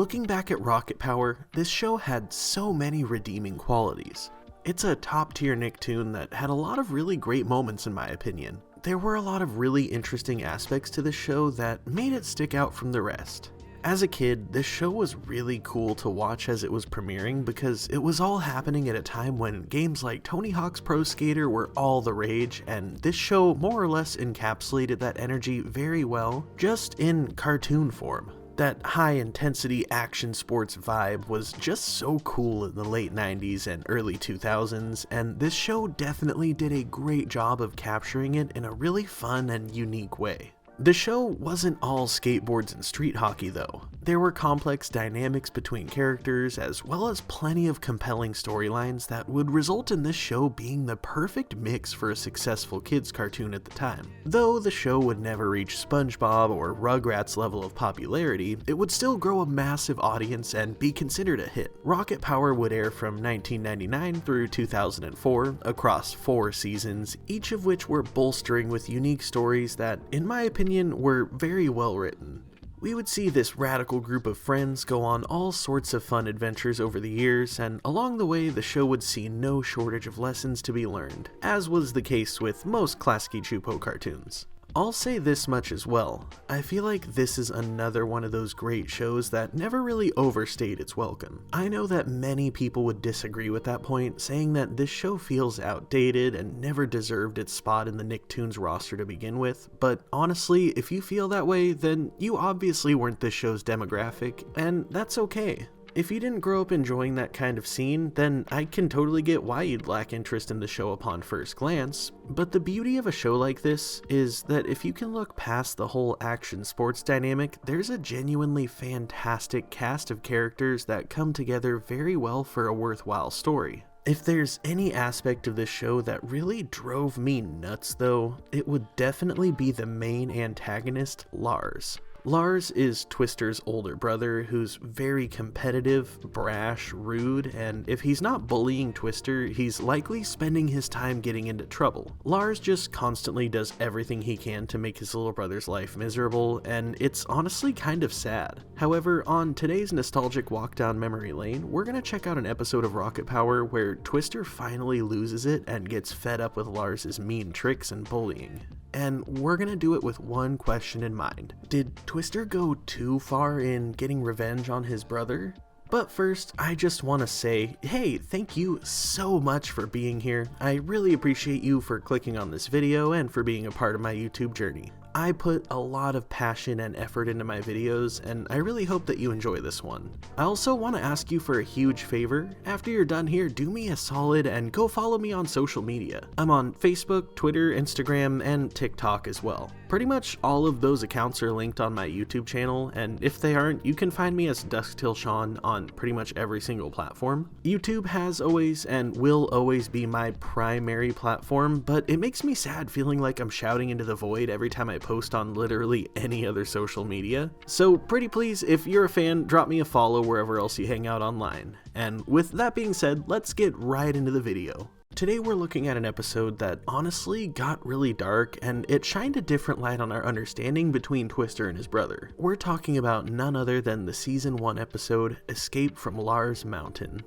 Looking back at Rocket Power, this show had so many redeeming qualities. It's a top-tier Nicktoon that had a lot of really great moments in my opinion. There were a lot of really interesting aspects to this show that made it stick out from the rest. As a kid, this show was really cool to watch as it was premiering because it was all happening at a time when games like Tony Hawk's Pro Skater were all the rage, and this show more or less encapsulated that energy very well, just in cartoon form. That high-intensity action sports vibe was just so cool in the late 90s and early 2000s, and this show definitely did a great job of capturing it in a really fun and unique way. The show wasn't all skateboards and street hockey though. There were complex dynamics between characters as well as plenty of compelling storylines that would result in this show being the perfect mix for a successful kids cartoon at the time. Though the show would never reach SpongeBob or Rugrats level of popularity, it would still grow a massive audience and be considered a hit. Rocket Power would air from 1999 through 2004 across 4 seasons, each of which were bolstering with unique stories that, in my opinion, were very well written. We would see this radical group of friends go on all sorts of fun adventures over the years, and along the way the show would see no shortage of lessons to be learned, as was the case with most Klasky Csupo cartoons. I'll say this much as well, I feel like this is another one of those great shows that never really overstayed its welcome. I know that many people would disagree with that point, saying that this show feels outdated and never deserved its spot in the Nicktoons roster to begin with, but honestly, if you feel that way, then you obviously weren't this show's demographic, and that's okay. If you didn't grow up enjoying that kind of scene, then I can totally get why you'd lack interest in the show upon first glance, but the beauty of a show like this is that if you can look past the whole action sports dynamic, there's a genuinely fantastic cast of characters that come together very well for a worthwhile story. If there's any aspect of this show that really drove me nuts though, it would definitely be the main antagonist, Lars. Lars is Twister's older brother who's very competitive, brash, rude, and if he's not bullying Twister, he's likely spending his time getting into trouble. Lars just constantly does everything he can to make his little brother's life miserable, and it's honestly kind of sad. However, on today's nostalgic walk down memory lane, we're gonna check out an episode of Rocket Power where Twister finally loses it and gets fed up with Lars's mean tricks and bullying. And we're gonna do it with one question in mind. Did Twister go too far in getting revenge on his brother? But first, I just want to say, hey, thank you so much for being here. I really appreciate you for clicking on this video and for being a part of my YouTube journey. I put a lot of passion and effort into my videos, and I really hope that you enjoy this one. I also want to ask you for a huge favor. After you're done here, do me a solid and go follow me on social media. I'm on Facebook, Twitter, Instagram, and TikTok as well. Pretty much all of those accounts are linked on my YouTube channel, and if they aren't, you can find me as Dusk Till Sean on pretty much every single platform. YouTube has always and will always be my primary platform, but it makes me sad feeling like I'm shouting into the void every time I post on literally any other social media. So pretty please, if you're a fan, drop me a follow wherever else you hang out online. And with that being said, let's get right into the video. Today we're looking at an episode that honestly got really dark, and it shined a different light on our understanding between Twister and his brother. We're talking about none other than the Season 1 episode, Escape from Lars Mountain.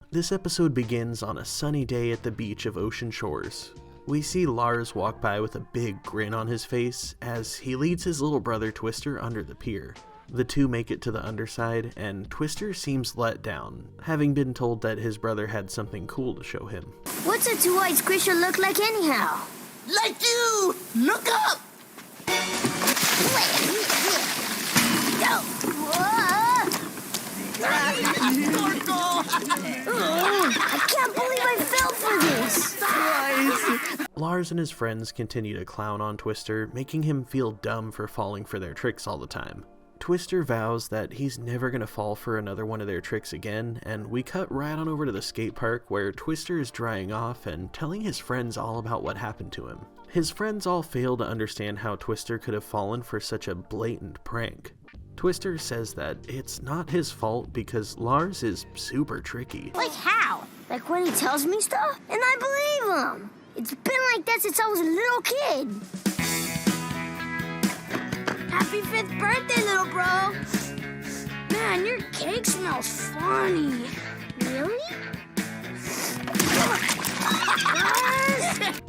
This episode begins on a sunny day at the beach of Ocean Shores. We see Lars walk by with a big grin on his face as he leads his little brother Twister under the pier. The two make it to the underside, and Twister seems let down, having been told that his brother had something cool to show him. What's a two-eyed squisher look like anyhow? Like you! Look up! I can't believe I fell for this! Lars and his friends continue to clown on Twister, making him feel dumb for falling for their tricks all the time. Twister vows that he's never gonna fall for another one of their tricks again, and we cut right on over to the skate park where Twister is drying off and telling his friends all about what happened to him. His friends all fail to understand how Twister could have fallen for such a blatant prank. Twister says that it's not his fault because Lars is super tricky. Like how? Like when he tells me stuff? And I believe him! It's been like that since I was a little kid! Happy 5th birthday, little bro. Man, your cake smells funny. Really?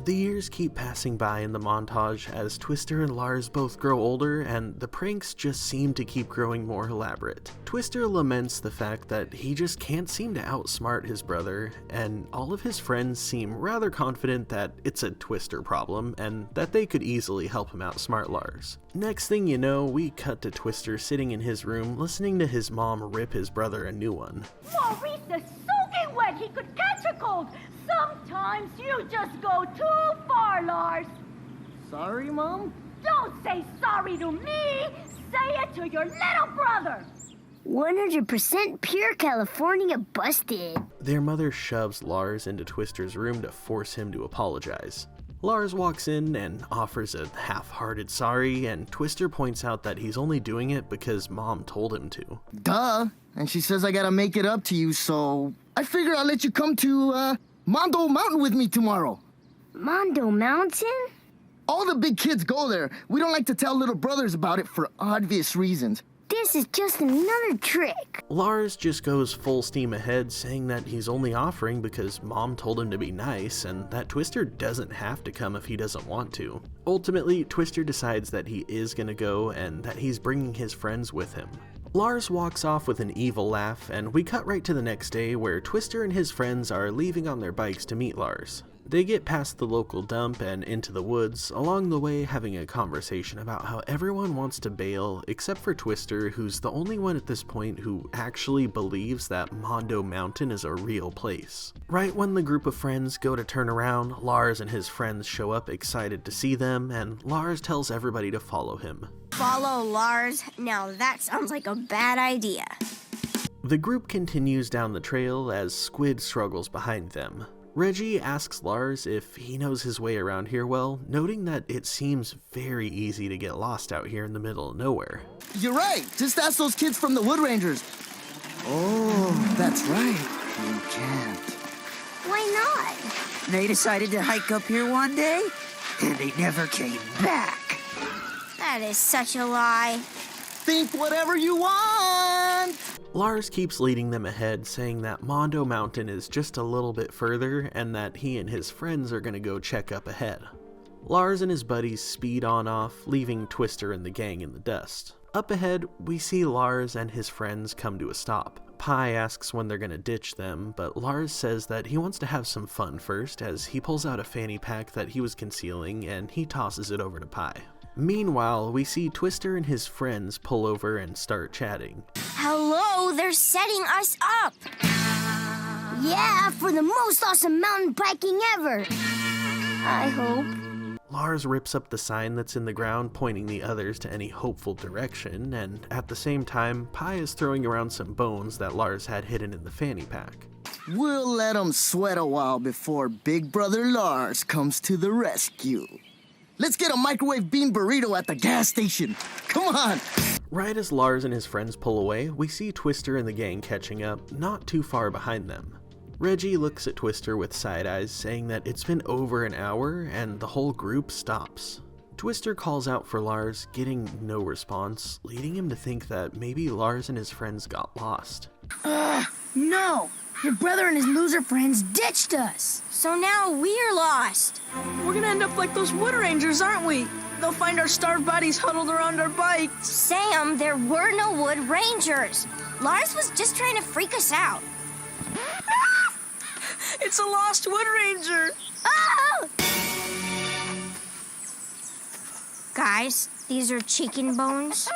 The years keep passing by in the montage as Twister and Lars both grow older, and the pranks just seem to keep growing more elaborate. Twister laments the fact that he just can't seem to outsmart his brother, and all of his friends seem rather confident that it's a Twister problem and that they could easily help him outsmart Lars. Next thing you know, we cut to Twister sitting in his room listening to his mom rip his brother a new one. Maurice is soaking wet. He could catch a cold. Sometimes you just go too far, Lars. Sorry, Mom? Don't say sorry to me. Say it to your little brother. 100% pure California busted. Their mother shoves Lars into Twister's room to force him to apologize. Lars walks in and offers a half-hearted sorry, and Twister points out that he's only doing it because Mom told him to. Duh. And she says I gotta make it up to you, so I figure I'll let you come to, Mondo Mountain with me tomorrow. Mondo Mountain? All the big kids go there. We don't like to tell little brothers about it for obvious reasons. This is just another trick. Lars just goes full steam ahead, saying that he's only offering because Mom told him to be nice, and that Twister doesn't have to come if he doesn't want to. Ultimately, Twister decides that he is gonna go and that he's bringing his friends with him. Lars walks off with an evil laugh, and we cut right to the next day where Twister and his friends are leaving on their bikes to meet Lars. They get past the local dump and into the woods, along the way having a conversation about how everyone wants to bail except for Twister, who's the only one at this point who actually believes that Mondo Mountain is a real place. Right when the group of friends go to turn around, Lars and his friends show up excited to see them, and Lars tells everybody to follow him. Follow Lars? Now that sounds like a bad idea. The group continues down the trail as Squid struggles behind them. Reggie asks Lars if he knows his way around here well, noting that it seems very easy to get lost out here in the middle of nowhere. You're right. Just ask those kids from the Wood Rangers. Oh, that's right. You can't. Why not? They decided to hike up here one day, and they never came back. That is such a lie. Think whatever you want. Lars keeps leading them ahead, saying that Mondo Mountain is just a little bit further and that he and his friends are gonna go check up ahead. Lars and his buddies speed on off, leaving Twister and the gang in the dust. Up ahead, we see Lars and his friends come to a stop. Pi asks when they're gonna ditch them, but Lars says that he wants to have some fun first as he pulls out a fanny pack that he was concealing and he tosses it over to Pi. Meanwhile, we see Twister and his friends pull over and start chatting. Hello, they're setting us up. Yeah, for the most awesome mountain biking ever. I hope. Lars rips up the sign that's in the ground, pointing the others to any hopeful direction, and at the same time, Pi is throwing around some bones that Lars had hidden in the fanny pack. We'll let them sweat a while before Big Brother Lars comes to the rescue. Let's get a microwave bean burrito at the gas station. Come on. Right as Lars and his friends pull away, we see Twister and the gang catching up, not too far behind them. Reggie looks at Twister with side eyes, saying that it's been over an hour and the whole group stops. Twister calls out for Lars, getting no response, leading him to think that maybe Lars and his friends got lost. No! Your brother and his loser friends ditched us. So now we're lost. We're gonna end up like those Wood Rangers, aren't we? They'll find our starved bodies huddled around our bikes. Sam, there were no Wood Rangers. Lars was just trying to freak us out. It's a lost Wood Ranger. Oh! Guys, these are chicken bones.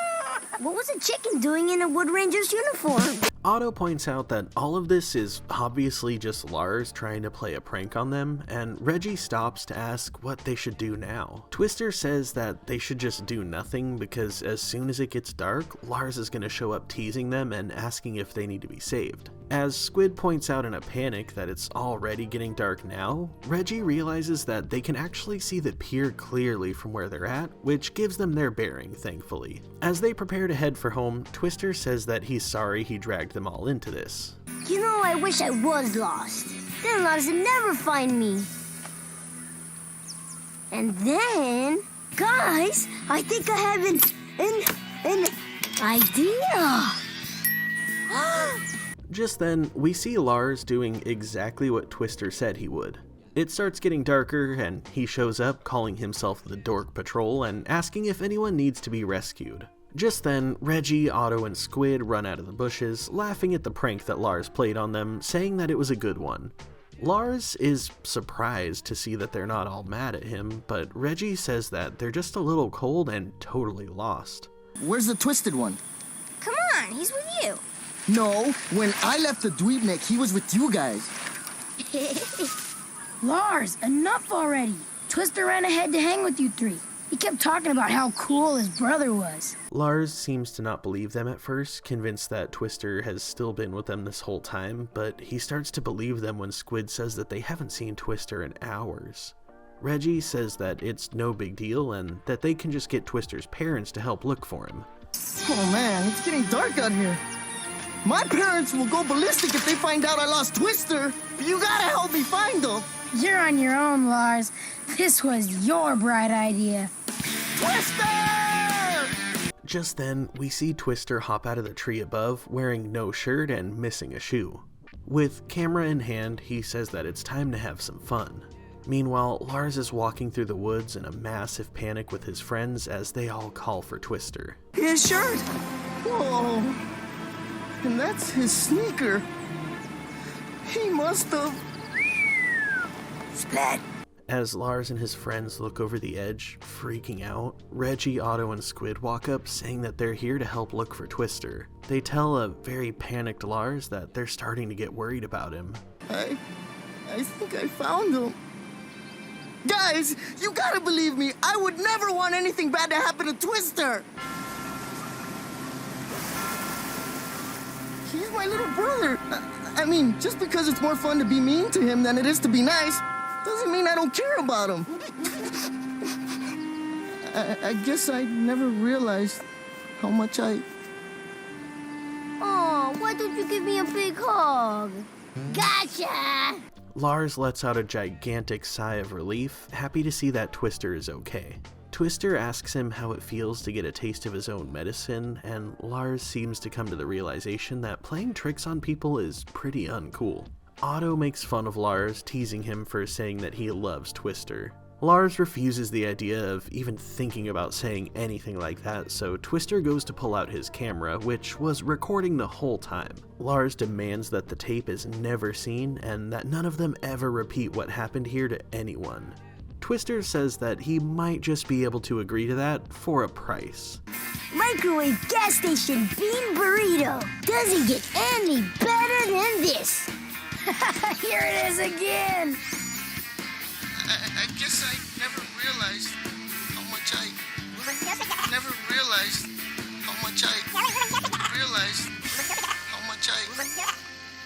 What was a chicken doing in a Wood Ranger's uniform? Otto points out that all of this is obviously just Lars trying to play a prank on them, and Reggie stops to ask what they should do now. Twister says that they should just do nothing because as soon as it gets dark, Lars is going to show up teasing them and asking if they need to be saved. As Squid points out in a panic that it's already getting dark now, Reggie realizes that they can actually see the pier clearly from where they're at, which gives them their bearing, thankfully. As they prepare to head for home, Twister says that he's sorry he dragged them all into this. You know, I wish I was lost. Then Lars would never find me. And then... Guys, I think I have An idea! Just then, we see Lars doing exactly what Twister said he would. It starts getting darker, and he shows up calling himself the Dork Patrol and asking if anyone needs to be rescued. Just then, Reggie, Otto, and Squid run out of the bushes, laughing at the prank that Lars played on them, saying that it was a good one. Lars is surprised to see that they're not all mad at him, but Reggie says that they're just a little cold and totally lost. Where's the twisted one? Come on, he's with you. No, when I left the dweeb neck, he was with you guys. Lars, enough already. Twister ran ahead to hang with you three. He kept talking about how cool his brother was. Lars seems to not believe them at first, convinced that Twister has still been with them this whole time, but he starts to believe them when Squid says that they haven't seen Twister in hours. Reggie says that it's no big deal and that they can just get Twister's parents to help look for him. Oh man, it's getting dark out here. My parents will go ballistic if they find out I lost Twister. You gotta help me find them. You're on your own, Lars. This was your bright idea. Twister! Just then, we see Twister hop out of the tree above, wearing no shirt and missing a shoe. With camera in hand, he says that it's time to have some fun. Meanwhile, Lars is walking through the woods in a massive panic with his friends as they all call for Twister. His shirt! Whoa! And that's his sneaker. He must have... Splat. As Lars and his friends look over the edge, freaking out, Reggie, Otto, and Squid walk up saying that they're here to help look for Twister. They tell a very panicked Lars that they're starting to get worried about him. I think I found him. Guys, you gotta believe me. I would never want anything bad to happen to Twister. He's my little brother. I mean, just because it's more fun to be mean to him than it is to be nice, doesn't mean I don't care about him. I guess I never realized how much I... Oh, why don't you give me a big hug? Gotcha! Lars lets out a gigantic sigh of relief, happy to see that Twister is okay. Twister asks him how it feels to get a taste of his own medicine, and Lars seems to come to the realization that playing tricks on people is pretty uncool. Otto makes fun of Lars, teasing him for saying that he loves Twister. Lars refuses the idea of even thinking about saying anything like that, so Twister goes to pull out his camera, which was recording the whole time. Lars demands that the tape is never seen, and that none of them ever repeat what happened here to anyone. Twister says that he might just be able to agree to that for a price. Microwave gas station bean burrito. Doesn't get any better than this. Here it is again. I guess I never realized how much I... Never realized how much I... Realized how much I...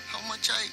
How much I...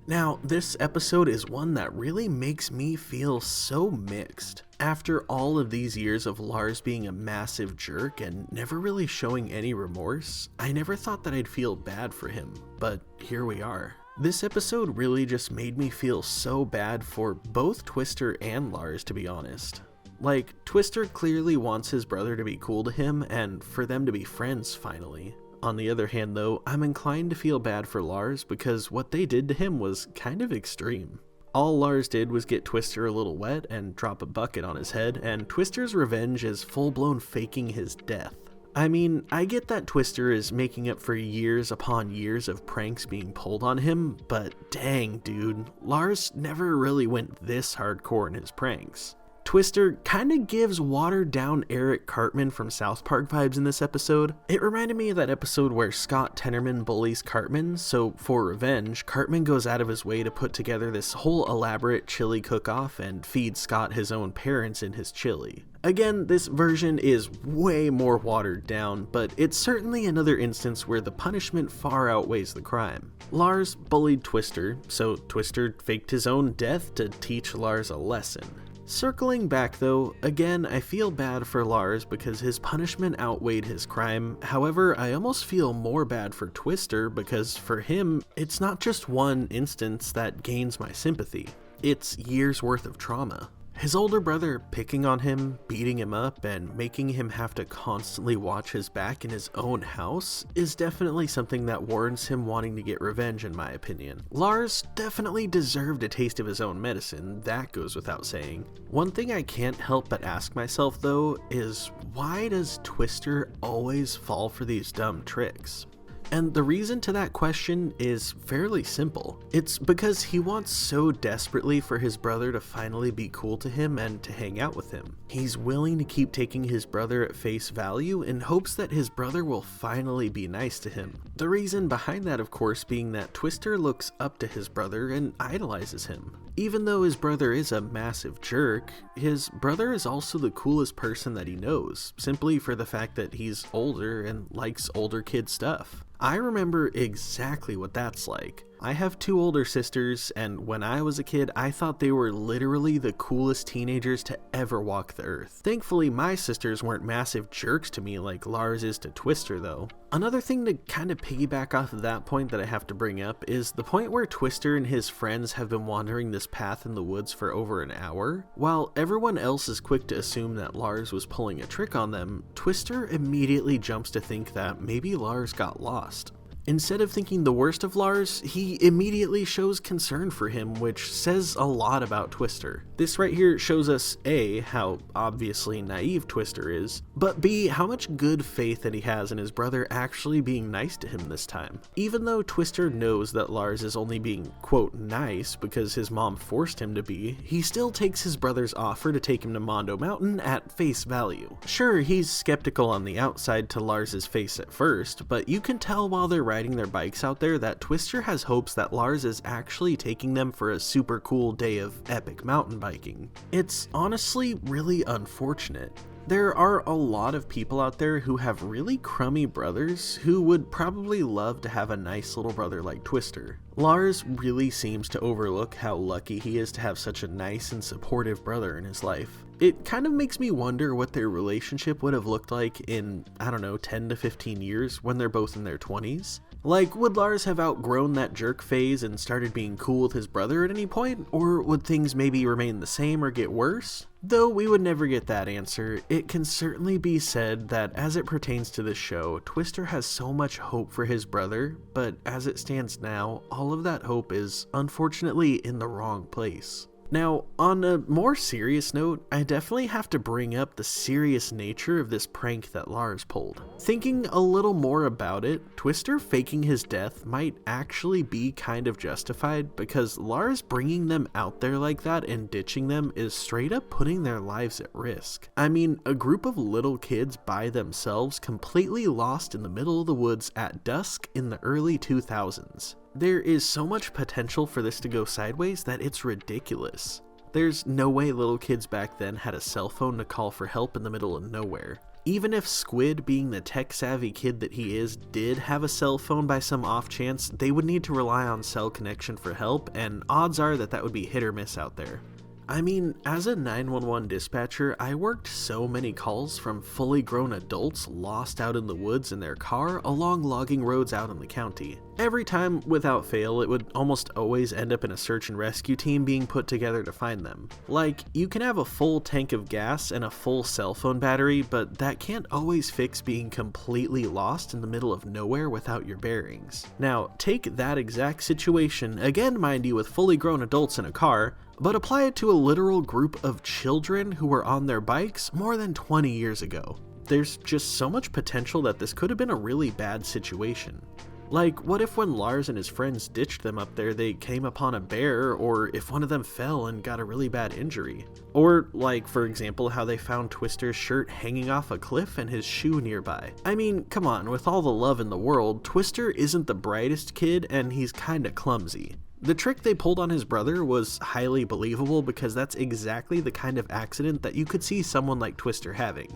Now, this episode is one that really makes me feel so mixed. After all of these years of Lars being a massive jerk and never really showing any remorse, I never thought that I'd feel bad for him, but here we are. This episode really just made me feel so bad for both Twister and Lars, to be honest. Like, Twister clearly wants his brother to be cool to him and for them to be friends finally. On the other hand though, I'm inclined to feel bad for Lars because what they did to him was kind of extreme. All Lars did was get Twister a little wet and drop a bucket on his head, and Twister's revenge is full-blown faking his death. I mean, I get that Twister is making up for years upon years of pranks being pulled on him, but dang dude, Lars never really went this hardcore in his pranks. Twister kinda gives watered down Eric Cartman from South Park vibes in this episode. It reminded me of that episode where Scott Tenorman bullies Cartman, so for revenge, Cartman goes out of his way to put together this whole elaborate chili cook-off and feed Scott his own parents in his chili. Again, this version is way more watered down, but it's certainly another instance where the punishment far outweighs the crime. Lars bullied Twister, so Twister faked his own death to teach Lars a lesson. Circling back though, again I feel bad for Lars because his punishment outweighed his crime. However, I almost feel more bad for Twister because for him, it's not just one instance that gains my sympathy. It's years worth of trauma. His older brother picking on him, beating him up, and making him have to constantly watch his back in his own house is definitely something that warrants him wanting to get revenge, in my opinion. Lars definitely deserved a taste of his own medicine, that goes without saying. One thing I can't help but ask myself though is, why does Twister always fall for these dumb tricks? And the reason to that question is fairly simple. It's because he wants so desperately for his brother to finally be cool to him and to hang out with him. He's willing to keep taking his brother at face value in hopes that his brother will finally be nice to him. The reason behind that, of course, being that Twister looks up to his brother and idolizes him. Even though his brother is a massive jerk, his brother is also the coolest person that he knows, simply for the fact that he's older and likes older kid stuff. I remember exactly what that's like. I have 2 older sisters, and when I was a kid, I thought they were literally the coolest teenagers to ever walk the earth. Thankfully, my sisters weren't massive jerks to me like Lars is to Twister, though. Another thing to kind of piggyback off of that point that I have to bring up is the point where Twister and his friends have been wandering this path in the woods for over an hour. While everyone else is quick to assume that Lars was pulling a trick on them, Twister immediately jumps to think that maybe Lars got lost. Instead of thinking the worst of Lars, he immediately shows concern for him, which says a lot about Twister. This right here shows us A, how obviously naive Twister is, but B, how much good faith that he has in his brother actually being nice to him this time. Even though Twister knows that Lars is only being, quote, nice because his mom forced him to be, he still takes his brother's offer to take him to Mondo Mountain at face value. Sure, he's skeptical on the outside to Lars's face at first, but you can tell while they're riding their bikes out there that Twister has hopes that Lars is actually taking them for a super cool day of epic mountain biking. It's honestly really unfortunate. There are a lot of people out there who have really crummy brothers who would probably love to have a nice little brother like Twister. Lars really seems to overlook how lucky he is to have such a nice and supportive brother in his life. It kind of makes me wonder what their relationship would have looked like in, 10 to 15 years when they're both in their 20s. Like, would Lars have outgrown that jerk phase and started being cool with his brother at any point, or would things maybe remain the same or get worse? Though we would never get that answer, it can certainly be said that as it pertains to this show, Twister has so much hope for his brother, but as it stands now, all of that hope is unfortunately in the wrong place. Now, on a more serious note, I definitely have to bring up the serious nature of this prank that Lars pulled. Thinking a little more about it, Twister faking his death might actually be kind of justified because Lars bringing them out there like that and ditching them is straight up putting their lives at risk. I mean, a group of little kids by themselves completely lost in the middle of the woods at dusk in the early 2000s. There is so much potential for this to go sideways that it's ridiculous. There's no way little kids back then had a cell phone to call for help in the middle of nowhere. Even if Squid, being the tech-savvy kid that he is, did have a cell phone by some off chance, they would need to rely on cell connection for help, and odds are that would be hit or miss out there. I mean, as a 911 dispatcher, I worked so many calls from fully grown adults lost out in the woods in their car along logging roads out in the county. Every time, without fail, it would almost always end up in a search and rescue team being put together to find them. Like, you can have a full tank of gas and a full cell phone battery, but that can't always fix being completely lost in the middle of nowhere without your bearings. Now, take that exact situation, again mind you with fully grown adults in a car, but apply it to a literal group of children who were on their bikes more than 20 years ago. There's just so much potential that this could have been a really bad situation. Like, what if when Lars and his friends ditched them up there, they came upon a bear, or if one of them fell and got a really bad injury? Or, like, for example, how they found Twister's shirt hanging off a cliff and his shoe nearby. I mean, come on, with all the love in the world, Twister isn't the brightest kid, and he's kinda clumsy. The trick they pulled on his brother was highly believable because that's exactly the kind of accident that you could see someone like Twister having.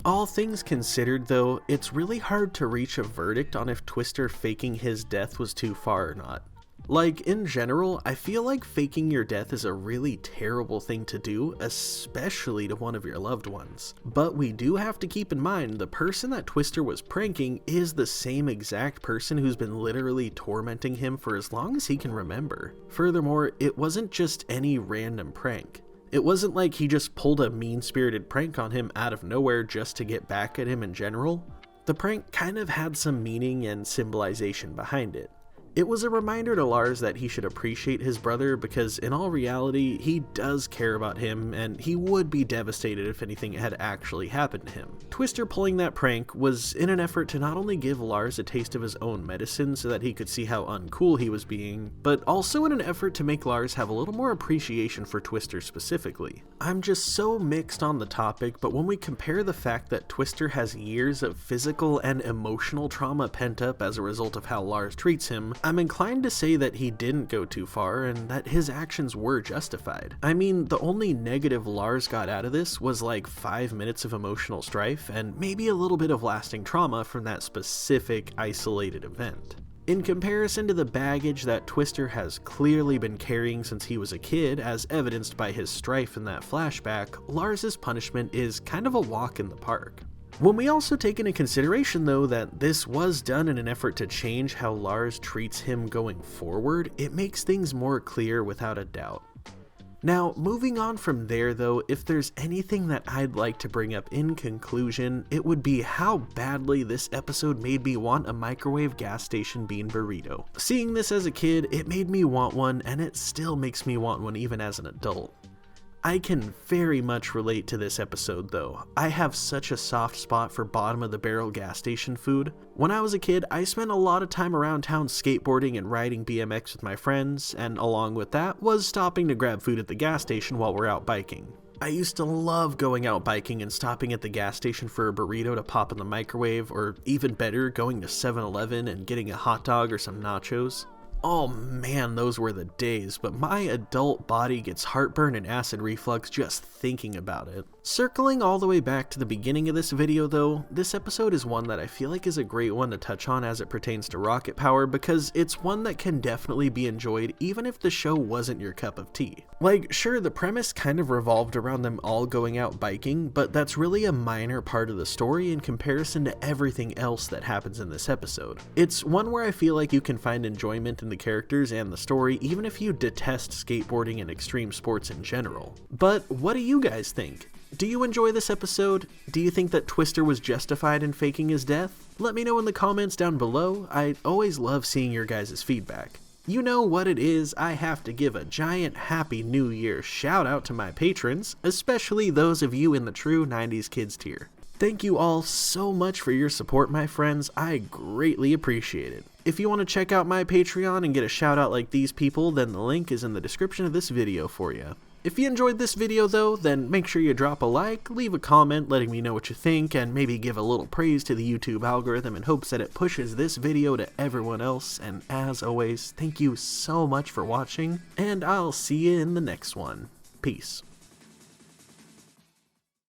All things considered though, it's really hard to reach a verdict on if Twister faking his death was too far or not. Like, in general, I feel like faking your death is a really terrible thing to do, especially to one of your loved ones. But we do have to keep in mind the person that Twister was pranking is the same exact person who's been literally tormenting him for as long as he can remember. Furthermore, it wasn't just any random prank. It wasn't like he just pulled a mean-spirited prank on him out of nowhere just to get back at him in general. The prank kind of had some meaning and symbolization behind it. It was a reminder to Lars that he should appreciate his brother because in all reality, he does care about him and he would be devastated if anything had actually happened to him. Twister pulling that prank was in an effort to not only give Lars a taste of his own medicine so that he could see how uncool he was being, but also in an effort to make Lars have a little more appreciation for Twister specifically. I'm just so mixed on the topic, but when we compare the fact that Twister has years of physical and emotional trauma pent up as a result of how Lars treats him, I'm inclined to say that he didn't go too far and that his actions were justified. I mean, the only negative Lars got out of this was like 5 minutes of emotional strife and maybe a little bit of lasting trauma from that specific isolated event. In comparison to the baggage that Twister has clearly been carrying since he was a kid, as evidenced by his strife in that flashback, Lars's punishment is kind of a walk in the park. When we also take into consideration though that this was done in an effort to change how Lars treats him going forward, it makes things more clear without a doubt. Now, moving on from there though, if there's anything that I'd like to bring up in conclusion, it would be how badly this episode made me want a microwave gas station bean burrito. Seeing this as a kid, it made me want one, and it still makes me want one even as an adult. I can very much relate to this episode though. I have such a soft spot for bottom of the barrel gas station food. When I was a kid, I spent a lot of time around town skateboarding and riding BMX with my friends, and along with that was stopping to grab food at the gas station while we're out biking. I used to love going out biking and stopping at the gas station for a burrito to pop in the microwave, or even better, going to 7-Eleven and getting a hot dog or some nachos. Oh man, those were the days, but my adult body gets heartburn and acid reflux just thinking about it. Circling all the way back to the beginning of this video though, this episode is one that I feel like is a great one to touch on as it pertains to rocket power because it's one that can definitely be enjoyed even if the show wasn't your cup of tea. Like, sure, the premise kind of revolved around them all going out biking, but that's really a minor part of the story in comparison to everything else that happens in this episode. It's one where I feel like you can find enjoyment in the characters and the story even if you detest skateboarding and extreme sports in general. But what do you guys think? Do you enjoy this episode? Do you think that Twister was justified in faking his death? Let me know in the comments down below. I always love seeing your guys' feedback. You know what it is, I have to give a giant Happy New Year shout out to my patrons, especially those of you in the true 90s kids tier. Thank you all so much for your support, my friends. I greatly appreciate it. If you want to check out my Patreon and get a shout out like these people, then the link is in the description of this video for you. If you enjoyed this video though, then make sure you drop a like, leave a comment letting me know what you think, and maybe give a little praise to the YouTube algorithm in hopes that it pushes this video to everyone else. And as always, thank you so much for watching, and I'll see you in the next one. Peace.